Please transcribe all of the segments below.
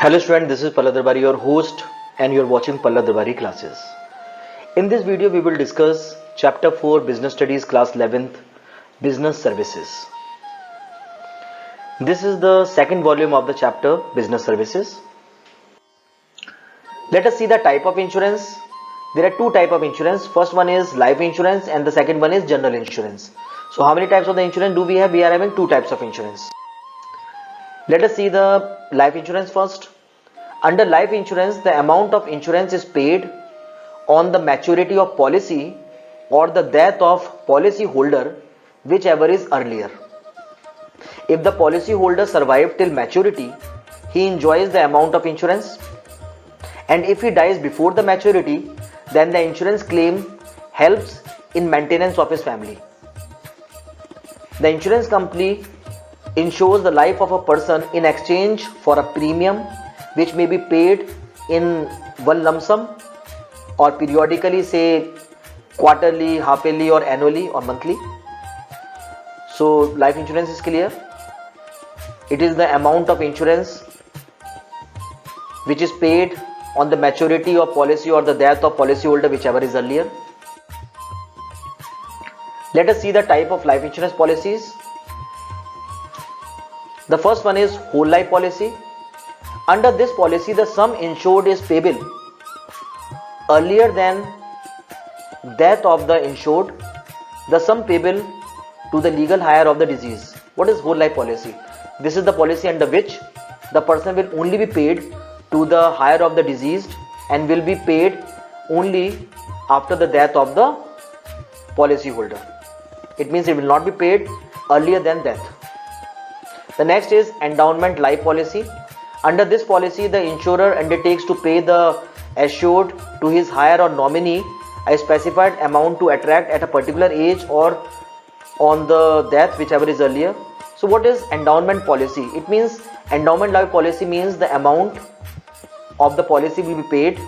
Hello student, this is Pallab Darbari, your host, and you're watching Pallab Darbari classes. In this video, we will discuss Chapter 4 Business Studies Class 11th Business Services. This is the second volume of the chapter Business Services. Let us see the type of insurance. There are two types of insurance. First one is life insurance and the second one is general insurance. So how many types of the insurance do we have? We are having two types of insurance. Let us see the life insurance first. Under life insurance, the amount of insurance is paid on the maturity of policy or the death of policy holder, whichever is earlier. If the policy holder survived till maturity, he enjoys the amount of insurance, and if he dies before the maturity, then the insurance claim helps in maintenance of his family. The insurance company insures the life of a person in exchange for a premium which may be paid in one lump sum or periodically, say quarterly, half-yearly or annually or monthly. So life insurance is clear. It is the amount of insurance which is paid on the maturity of policy or the death of policyholder, whichever is earlier. Let us see the type of life insurance policies. The first one is whole life policy. Under this policy, the sum insured is payable earlier than death of the insured. The sum payable to the legal heir of the deceased. What is whole life policy? This is the policy under which the person will only be paid to the heir of the deceased and will be paid only after the death of the policy holder. It means it will not be paid earlier than death. The next is endowment life policy. Under this policy, the insurer undertakes to pay the assured to his heir or nominee a specified amount to attract at a particular age or on the death, whichever is earlier. So what is endowment policy? It means endowment life policy means the amount of the policy will be paid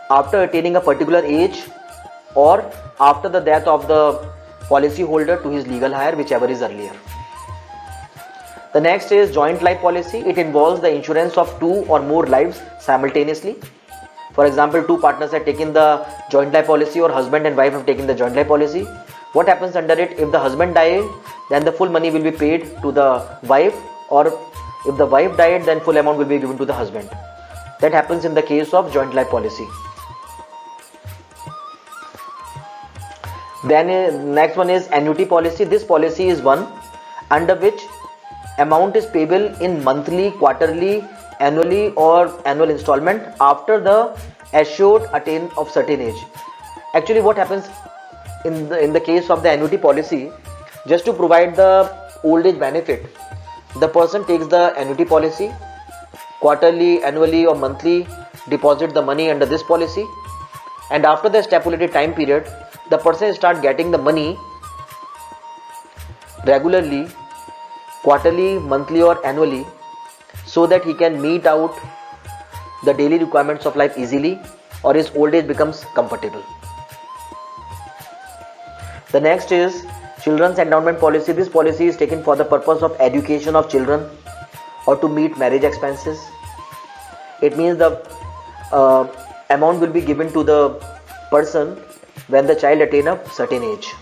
after attaining a particular age or after the death of the policy holder to his legal heir, whichever is earlier. The next is joint life policy. It involves the insurance of two or more lives simultaneously. For example, two partners have taken the joint life policy or husband and wife have taken the joint life policy. What happens under it? If the husband died, then the full money will be paid to the wife, or if the wife died, then full amount will be given to the husband. That happens in the case of joint life policy. Then next one is annuity policy. This policy is one under which amount is payable in monthly, quarterly, annually or annual installment after the assured attain of certain age. Actually, what happens in the case of the annuity policy, just to provide the old age benefit, the person takes the annuity policy, quarterly, annually or monthly, deposit the money under this policy, and after the stipulated time period, the person start getting the money regularly, quarterly, monthly or annually, so that he can meet out the daily requirements of life easily or his old age becomes comfortable. The next is children's endowment policy. This policy is taken for the purpose of education of children or to meet marriage expenses. It means the amount will be given to the person when the child attain a certain age,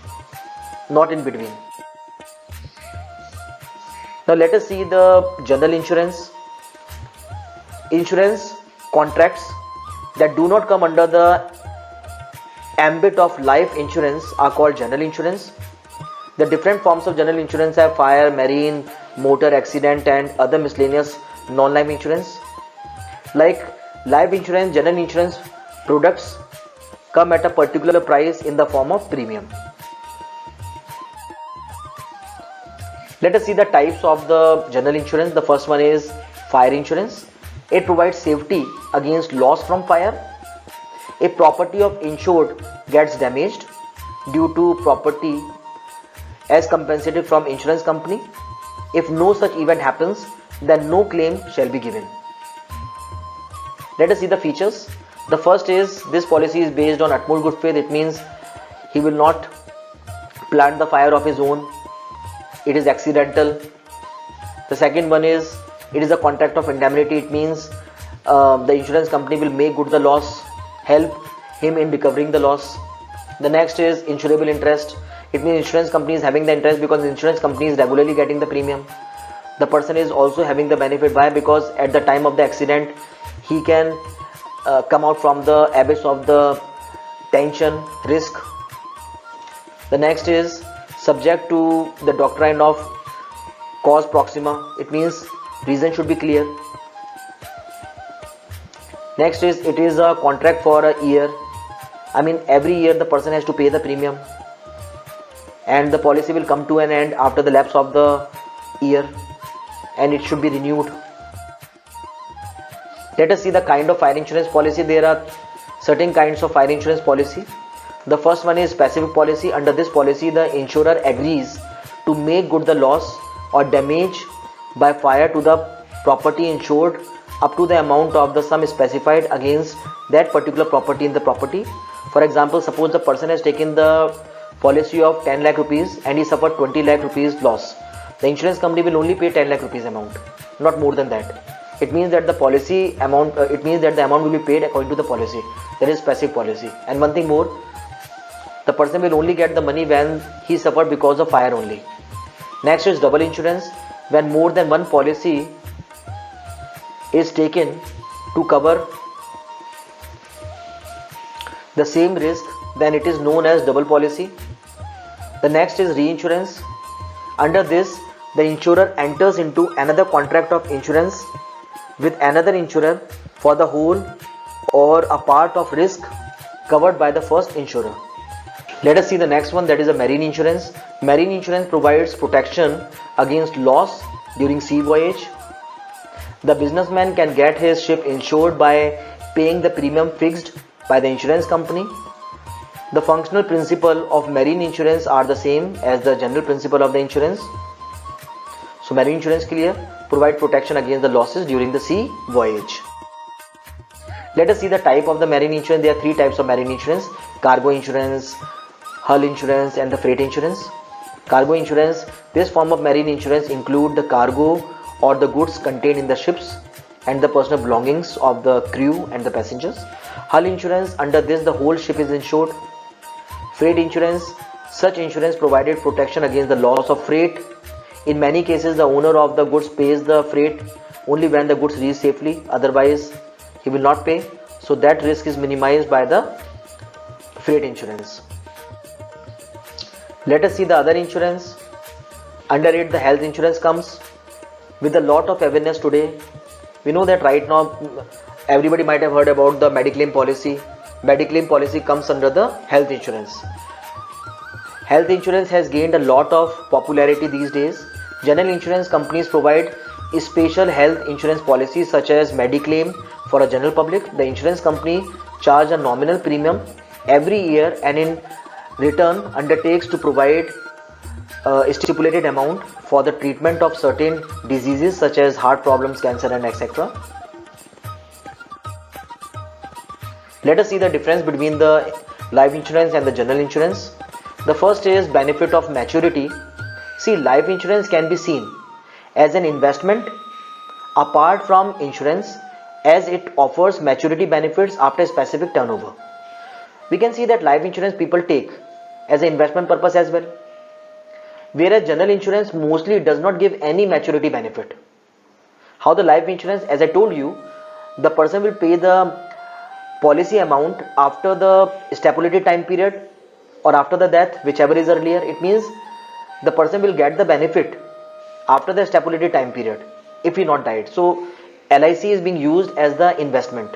not in between. Now let us see the general insurance. Insurance contracts that do not come under the ambit of life insurance are called general insurance. The different forms of general insurance have fire, marine, motor, accident and other miscellaneous non-life insurance. Like life insurance, general insurance products come at a particular price in the form of premium. Let us see the types of the general insurance. The first one is fire insurance. It provides safety against loss from fire. If property of insured gets damaged due to property as compensated from insurance company, if no such event happens, then no claim shall be given. Let us see the features. The first is this policy is based on utmost good faith. It means he will not plant the fire of his own. It is accidental. The second one is It is a contract of indemnity. It means the insurance company will make good the loss, help him in recovering the loss. The next is insurable interest. It means insurance company is having the interest because the insurance company is regularly getting the premium. The person is also having the benefit. Why? Because at the time of the accident he can come out from the abyss of the tension, risk. The next is subject to the doctrine of cause proxima. It means reason should be clear. Next is it is a contract for a year. I mean every year the person has to pay the premium, and the policy will come to an end after the lapse of the year, and it should be renewed. Let us see the kind of fire insurance policy. There are certain kinds of fire insurance policy. The first one is specific policy. Under this policy, the insurer agrees to make good the loss or damage by fire to the property insured up to the amount of the sum specified against that particular property in the property. For example, suppose the person has taken the policy of 10 lakh rupees and he suffered 20 lakh rupees loss. The insurance company will only pay 10 lakh rupees amount, not more than that. It means that the policy amount, the amount will be paid according to the policy. That is specific policy. And one thing more, the person will only get the money when he suffered because of fire only. Next is double insurance. When more than one policy is taken to cover the same risk, then it is known as double policy. The next is reinsurance. Under this, the insurer enters into another contract of insurance with another insurer for the whole or a part of risk covered by the first insurer. Let us see the next one, that is a marine insurance. Marine insurance provides protection against loss during sea voyage. The businessman can get his ship insured by paying the premium fixed by the insurance company. The functional principle of marine insurance are the same as the general principle of the insurance. So marine insurance clear, provide protection against the losses during the sea voyage. Let us see the type of the marine insurance. There are three types of marine insurance: cargo insurance, hull insurance, and the freight insurance. Cargo insurance. This form of marine insurance include the cargo or the goods contained in the ships and the personal belongings of the crew and the passengers. Hull insurance. Under this, the whole ship is insured. Freight insurance. Such insurance provided protection against the loss of freight. In many cases, the owner of the goods pays the freight only when the goods reach safely. Otherwise, he will not pay. So that risk is minimized by the freight insurance. Let us see the other insurance. Under it, the health insurance comes. With a lot of awareness today, we know that right now everybody might have heard about the Mediclaim policy. Mediclaim policy comes under the health insurance. Health insurance has gained a lot of popularity these days. General insurance companies provide special health insurance policies such as Mediclaim for a general public. The insurance company charge a nominal premium every year and in return undertakes to provide a stipulated amount for the treatment of certain diseases such as heart problems, cancer, and etc. Let us see the difference between the life insurance and the general insurance. The first is benefit of maturity. See, life insurance can be seen as an investment apart from insurance, as it offers maturity benefits after a specific turnover. We can see that life insurance people take as an investment purpose as well, whereas general insurance mostly does not give any maturity benefit. How the life insurance, as I told you, the person will pay the policy amount after the stipulated time period or after the death, whichever is earlier. It means the person will get the benefit after the stipulated time period if he not died. So LIC is being used as the investment.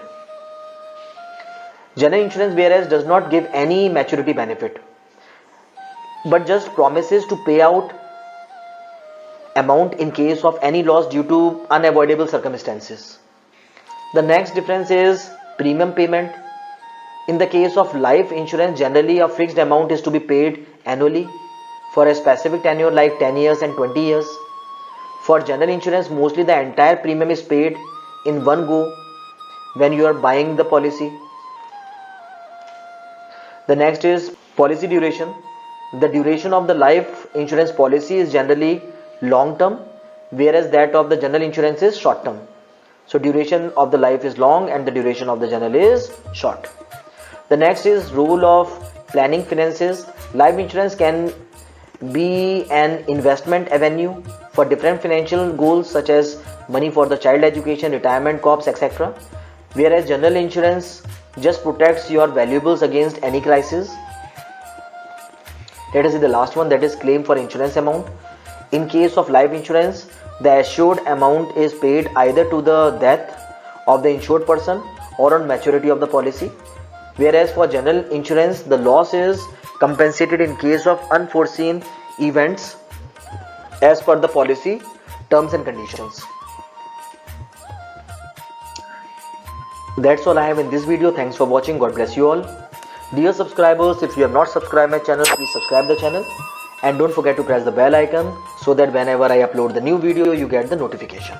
General insurance, whereas, does not give any maturity benefit but just promises to pay out amount in case of any loss due to unavoidable circumstances. The next difference is premium payment. In the case of life insurance, generally a fixed amount is to be paid annually for a specific tenure like 10 years and 20 years. For general insurance, mostly the entire premium is paid in one go when you are buying the policy. The next is policy duration. The duration of the life insurance policy is generally long term whereas that of the general insurance is short term. So duration of the life is long and the duration of the general is short. The next is role of planning finances. Life insurance can be an investment avenue for different financial goals such as money for the child education, retirement, corps, etc. Whereas general insurance just protects your valuables against any crisis. Let us see the last one, that is claim for insurance amount. In case of life insurance, the assured amount is paid either to the death of the insured person or on maturity of the policy. Whereas for general insurance, the loss is compensated in case of unforeseen events as per the policy terms and conditions. That's all I have in this video. Thanks for watching. God bless you all. Dear subscribers, if you have not subscribed my channel, please subscribe the channel and don't forget to press the bell icon so that whenever I upload the new video, you get the notification.